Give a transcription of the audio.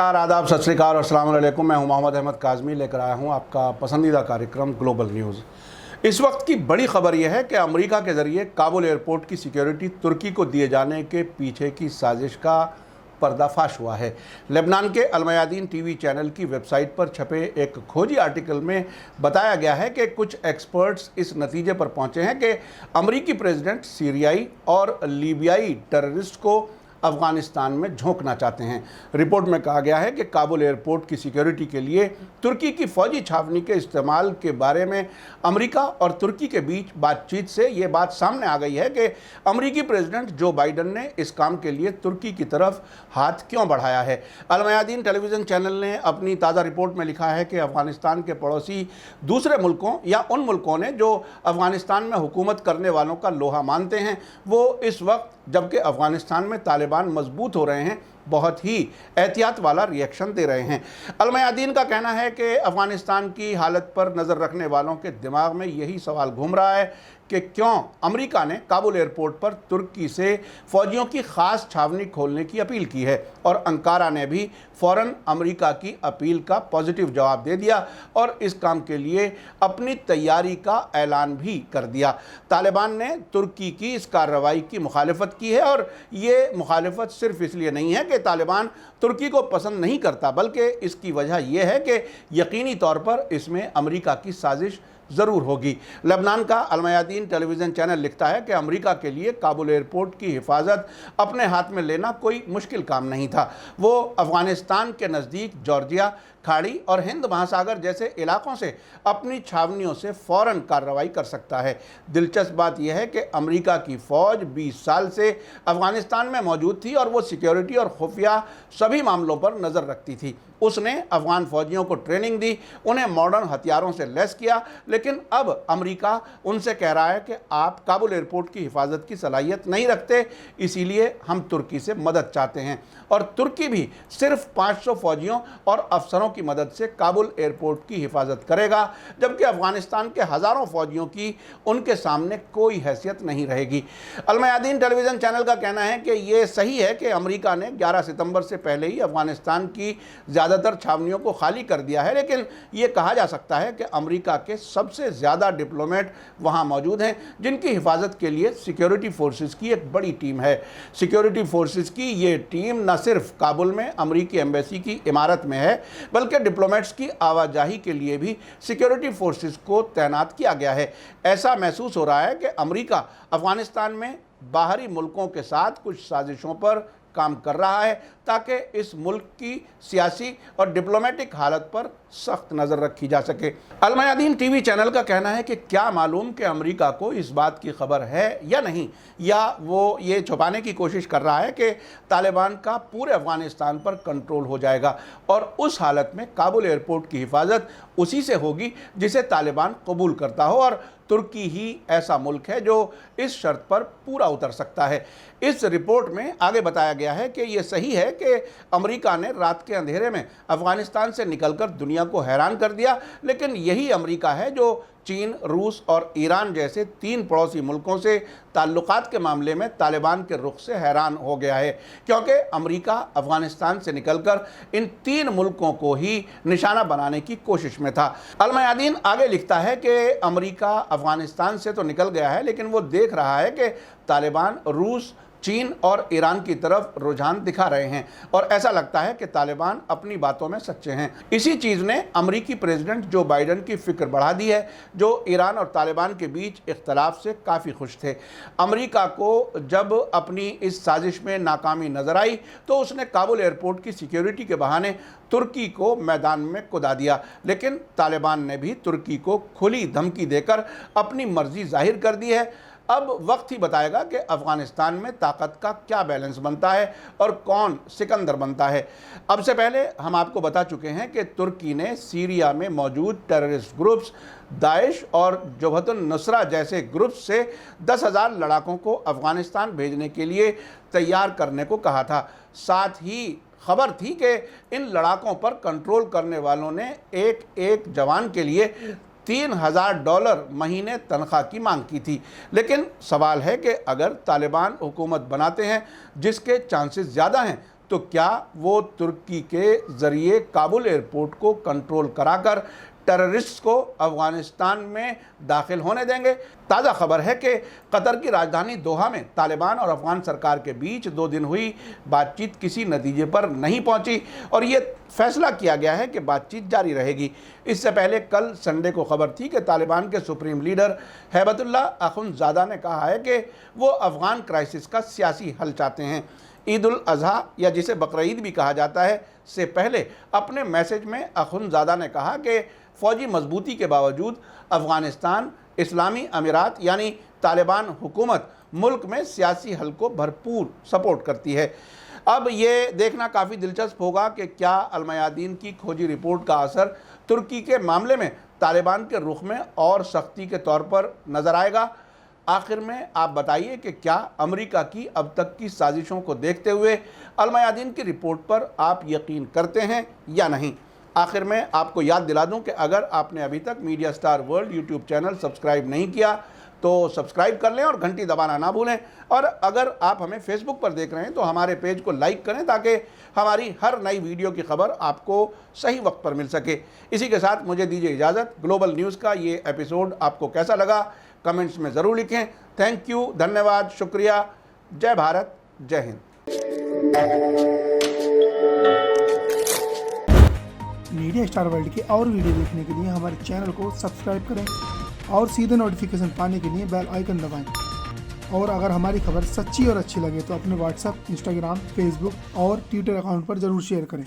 नमस्कार, आदाब, सत श्री अकाल और अस्सलाम वालेकुम। मैं हूं मोहम्मद अहमद काज़मी, लेकर आया हूं आपका पसंदीदा कार्यक्रम ग्लोबल न्यूज़। इस वक्त की बड़ी खबर यह है कि अमेरिका के ज़रिए काबुल एयरपोर्ट की सिक्योरिटी तुर्की को दिए जाने के पीछे की साजिश का पर्दाफाश हुआ है। लेबनान के अलमयादीन टीवी चैनल की वेबसाइट पर छपे एक खोजी आर्टिकल में बताया गया है कि कुछ एक्सपर्ट्स इस नतीजे पर पहुंचे हैं कि अमेरिकी प्रेसिडेंट सीरियाई और लीबियाई टेररिस्ट को अफ़गानिस्तान में झोंकना चाहते हैं। रिपोर्ट में कहा गया है कि काबुल एयरपोर्ट की सिक्योरिटी के लिए तुर्की की फ़ौजी छावनी के इस्तेमाल के बारे में अमेरिका और तुर्की के बीच बातचीत से ये बात सामने आ गई है कि अमेरिकी प्रेसिडेंट जो बाइडन ने इस काम के लिए तुर्की की तरफ हाथ क्यों बढ़ाया है। अलमयादीन टेलीविज़न चैनल ने अपनी ताज़ा रिपोर्ट में लिखा है कि अफ़गानिस्तान के पड़ोसी दूसरे मुल्कों या उन मुल्कों ने जो अफ़गानिस्तान में हुकूमत करने वालों का लोहा मानते हैं, वो इस वक्त जबकि अफ़गानिस्तान में तालिबान मजबूत हो रहे हैं, बहुत ही एहतियात वाला रिएक्शन दे रहे हैं। अलमयादीन का कहना है कि अफ़गानिस्तान की हालत पर नज़र रखने वालों के दिमाग में यही सवाल घूम रहा है कि क्यों अमेरिका ने काबुल एयरपोर्ट पर तुर्की से फ़ौजियों की ख़ास छावनी खोलने की अपील की है और अंकारा ने भी फ़ौरन अमेरिका की अपील का पॉजिटिव जवाब दे दिया और इस काम के लिए अपनी तैयारी का ऐलान भी कर दिया। तालिबान ने तुर्की की इस कार्रवाई की मुखालिफत की है और ये मुखालिफत सिर्फ इसलिए नहीं है कि तालिबान तुर्की को पसंद नहीं करता, बल्कि इसकी वजह यह है कि यकीनी तौर पर इसमें अमेरिका की साजिश ज़रूर होगी। लेबनान का अलमयादीन टेलीविज़न चैनल लिखता है कि अमेरिका के लिए काबुल एयरपोर्ट की हिफाजत अपने हाथ में लेना कोई मुश्किल काम नहीं था। वो अफ़गानिस्तान के नज़दीक जॉर्जिया, खाड़ी और हिंद महासागर जैसे इलाकों से अपनी छावनियों से फ़ौरन कार्रवाई कर सकता है। दिलचस्प बात यह है कि अमेरिका की फ़ौज 20 साल से अफ़गानिस्तान में मौजूद थी और वो सिक्योरिटी और खुफिया सभी मामलों पर नज़र रखती थी। उसने अफ़गान फ़ौजियों को ट्रेनिंग दी, उन्हें मॉडर्न हथियारों से लैस किया, लेकिन अब अमेरिका उनसे कह रहा है कि आप काबुल एयरपोर्ट की हिफाजत की सलाहियत नहीं रखते, इसीलिए हम तुर्की से मदद चाहते हैं। और तुर्की भी सिर्फ 500 फ़ौजियों और अफसरों की मदद से काबुल एयरपोर्ट की हिफाजत करेगा, जबकि अफ़गानिस्तान के हज़ारों फ़ौजियों की उनके सामने कोई हैसियत नहीं रहेगी। अलमयादीन टेलीविज़न चैनल का कहना है कि ये सही है कि अमेरिका ने 11 सितंबर से पहले ही अफ़गानिस्तान की ज़्यादातर छावनियों को खाली कर दिया है, लेकिन ये कहा जा सकता है कि अमेरिका के सबसे ज़्यादा डिप्लोमेट वहाँ मौजूद हैं, जिनकी हिफाजत के लिए सिक्योरिटी फोर्सेस की एक बड़ी टीम है। सिक्योरिटी फोर्सेस की ये टीम न सिर्फ काबुल में अमेरिकी एम्बेसी की इमारत में है, बल्कि डिप्लोमेट्स की आवाजाही के लिए भी सिक्योरिटी फोर्सेस को तैनात किया गया है। ऐसा महसूस हो रहा है कि अमेरिका अफ़गानिस्तान में बाहरी मुल्कों के साथ कुछ साजिशों पर काम कर रहा है ताकि इस मुल्क की सियासी और डिप्लोमेटिक हालत पर सख्त नज़र रखी जा सके। अलमयादीन टीवी चैनल का कहना है कि क्या मालूम कि अमेरिका को इस बात की खबर है या नहीं, या वो ये छुपाने की कोशिश कर रहा है कि तालिबान का पूरे अफ़गानिस्तान पर कंट्रोल हो जाएगा और उस हालत में काबुल एयरपोर्ट की हिफाजत उसी से होगी जिसे तालिबान कबूल करता हो, और तुर्की ही ऐसा मुल्क है जो इस शर्त पर पूरा उतर सकता है। इस रिपोर्ट में आगे बताया गया है कि ये सही है कि अमेरिका ने रात के अंधेरे में अफ़गानिस्तान से निकलकर दुनिया को हैरान कर दिया, लेकिन यही अमेरिका है जो चीन, रूस और ईरान जैसे 3 पड़ोसी मुल्कों से ताल्लुकात के मामले में तालिबान के रुख से हैरान हो गया है, क्योंकि अमेरिका अफ़गानिस्तान से निकलकर इन 3 मुल्कों को ही निशाना बनाने की कोशिश में था। अलमयादीन आगे लिखता है कि अमेरिका अफ़गानिस्तान से तो निकल गया है, लेकिन वो देख रहा है कि तालिबान रूस, चीन और ईरान की तरफ रुझान दिखा रहे हैं और ऐसा लगता है कि तालिबान अपनी बातों में सच्चे हैं। इसी चीज़ ने अमेरिकी प्रेसिडेंट जो बाइडन की फ़िक्र बढ़ा दी है, जो ईरान और तालिबान के बीच इख्तलाफ से काफ़ी खुश थे। अमेरिका को जब अपनी इस साजिश में नाकामी नज़र आई तो उसने काबुल एयरपोर्ट की सिक्योरिटी के बहाने तुर्की को मैदान में कुदा दिया, लेकिन तालिबान ने भी तुर्की को खुली धमकी देकर अपनी मर्जी जाहिर कर दी है। अब वक्त ही बताएगा कि अफ़गानिस्तान में ताकत का क्या बैलेंस बनता है और कौन सिकंदर बनता है। अब से पहले हम आपको बता चुके हैं कि तुर्की ने सीरिया में मौजूद टेररिस्ट ग्रुप्स दाइश और जबहतुन नुसरा जैसे ग्रुप्स से 10,000 लड़ाकों को अफ़गानिस्तान भेजने के लिए तैयार करने को कहा था। साथ ही खबर थी कि इन लड़ाकों पर कंट्रोल करने वालों ने एक जवान के लिए $3,000 महीने तनख्वाह की मांग की थी। लेकिन सवाल है कि अगर तालिबान हुकूमत बनाते हैं, जिसके चांसेस ज़्यादा हैं, तो क्या वो तुर्की के ज़रिए काबुल एयरपोर्ट को कंट्रोल कराकर टेररिस्ट को अफ़गानिस्तान में दाखिल होने देंगे? ताज़ा खबर है कि कतर की राजधानी दोहा में तालिबान और अफ़गान सरकार के बीच 2 दिन हुई बातचीत किसी नतीजे पर नहीं पहुंची और ये फैसला किया गया है कि बातचीत जारी रहेगी। इससे पहले कल संडे को खबर थी कि तालिबान के सुप्रीम लीडर हैबतुल्लाह अखुंज़ादा ने कहा है कि वो अफ़गान क्राइसिस का सियासी हल चाहते हैं। ईद उल अज़हा या जिसे बकरीद भी कहा जाता है से पहले अपने मैसेज में अखुंज़ादा ने कहा कि फ़ौजी मजबूती के बावजूद अफ़गानिस्तान इस्लामी अमीरात यानी तालिबान हुकूमत मुल्क में सियासी हल को भरपूर सपोर्ट करती है। अब ये देखना काफ़ी दिलचस्प होगा कि क्या अल-मयादीन की खोजी रिपोर्ट का असर तुर्की के मामले में तालिबान के रुख में और सख्ती के तौर पर नज़र आएगा। आखिर में आप बताइए कि क्या अमेरिका की अब तक की साजिशों को देखते हुए अल-मयादीन की रिपोर्ट पर आप यकीन करते हैं या नहीं। आखिर में आपको याद दिला दूं कि अगर आपने अभी तक media star world YouTube channel subscribe नहीं किया तो सब्सक्राइब कर लें और घंटी दबाना ना भूलें। और अगर आप हमें फेसबुक पर देख रहे हैं तो हमारे पेज को लाइक करें ताकि हमारी हर नई वीडियो की खबर आपको सही वक्त पर मिल सके। इसी के साथ मुझे दीजिए इजाज़त। ग्लोबल न्यूज़ का ये एपिसोड आपको कैसा लगा कमेंट्स में ज़रूर लिखें। थैंक यू, धन्यवाद, शुक्रिया। जय भारत, जय हिंद। मीडिया स्टार वर्ल्ड के और वीडियो देखने के लिए हमारे चैनल को सब्सक्राइब करें और सीधे नोटिफिकेशन पाने के लिए बेल आइकन दबाएं। और अगर हमारी खबर सच्ची और अच्छी लगे तो अपने व्हाट्सएप, इंस्टाग्राम, फेसबुक और ट्विटर अकाउंट पर ज़रूर शेयर करें।